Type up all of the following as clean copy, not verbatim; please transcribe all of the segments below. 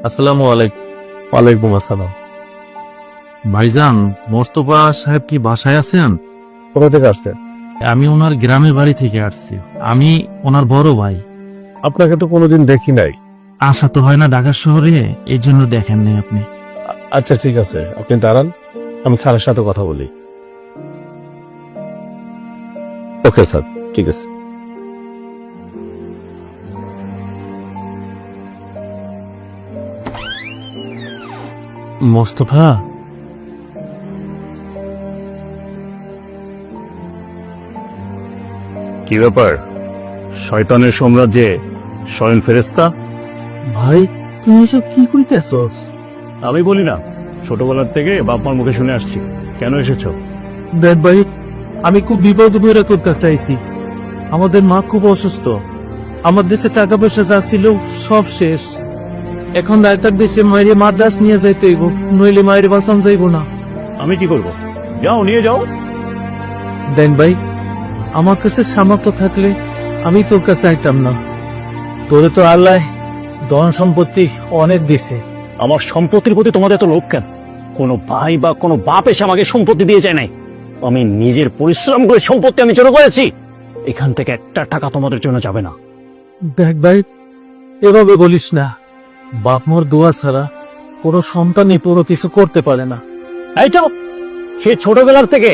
আসসালামু আলাইকুম। ওয়ালাইকুম আসসালাম। ভাইজান, মোস্তফা সাহেব কি বাসায় আছেন? কোথা থেকে আসছেন? আমি ওনার গ্রামের বাড়ি থেকে আসছি। আমি ওনার বড় ভাই। আপনাকে তো কোনোদিন দেখি নাই। আসা তো হয় না ঢাকা শহরে, এই জন্য দেখেন নাই আপনি। আচ্ছা ঠিক আছে, আপনি দাঁড়ান, আমি স্যারের সাথে কথা বলি। ওকে স্যার, ঠিক আছে। মোস্তফা, কি ব্যাপার? শয়তানের সাম্রাজ্যে স্বয়ং ফেরেশতা? ভাই তুই এসব কি কইতেছস? আমি বলি না, ছোটবেলার থেকে বাপ মার মুখে শুনে আসছি। কেন এসেছো? দেখ ভাই, আমি খুব বিপদ বইরা তোর কাছে আইছি। আমাদের মা খুব অসুস্থ। আমার দেশে টাকা পয়সা যা ছিল সব শেষ। এখন ডাক্তার দেশে মায়ের মাদ্রাস নিয়ে যাইতে হইব, নইলে মায়ের বাঁচান যাইব না। আমি কি করব? যাও, নিয়ে যাও। দেন ভাই, আমার কাছে সামর্থ্য থাকলে আমি তোর কাছে আইতাম না। তোরে তো আল্লাহ ধন সম্পত্তি অনেক দিছে। আমার সম্পত্তির প্রতি তোমাদের এত লোভ কেন? কোনো ভাই বা কোনো বাপ এসে আমাকে সম্পত্তি দিয়ে যায় নাই। আমি নিজের পরিশ্রম করে সম্পত্তি আমি জড়ো করেছি। এখান থেকে একটা টাকা তোমাদের জন্য যাবে না। দেখ ভাই, এভাবে বলিস না। বাপ মোর দোয়া ছাড়া কোনো সন্তানই পুরো কিছু করতে পারে না। এইটাও সে ছোটবেলার থেকে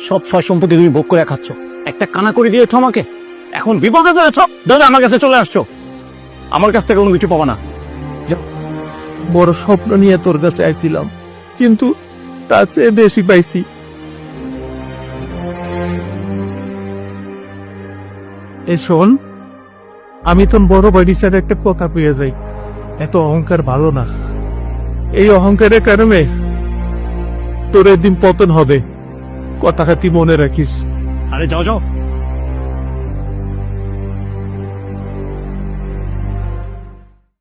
সব সয় সম্পত্তি তুমি ভোগ করে খাচ্ছ। একটা কানা করে দিয়েছো আমাকে, এখন বিপদে পড়েছ, দাদা আমার কাছে চলে আসছো। আমার কাছ থেকে কোনো কিছু পাবা না। বড় স্বপ্ন নিয়ে তোর কাছে আইছিলাম, কিন্তু তার চেয়ে বেশি পাইছি। এ শোন, আমি তোর বড় বাড়ির সাথে একটা কথা পেয়ে যাই। এত অহংকার ভালো না। এই অহংকারের কারণে তোর একদিন পতন হবে। কথা খাতি মনে রাখিস। আরে যাও যাও,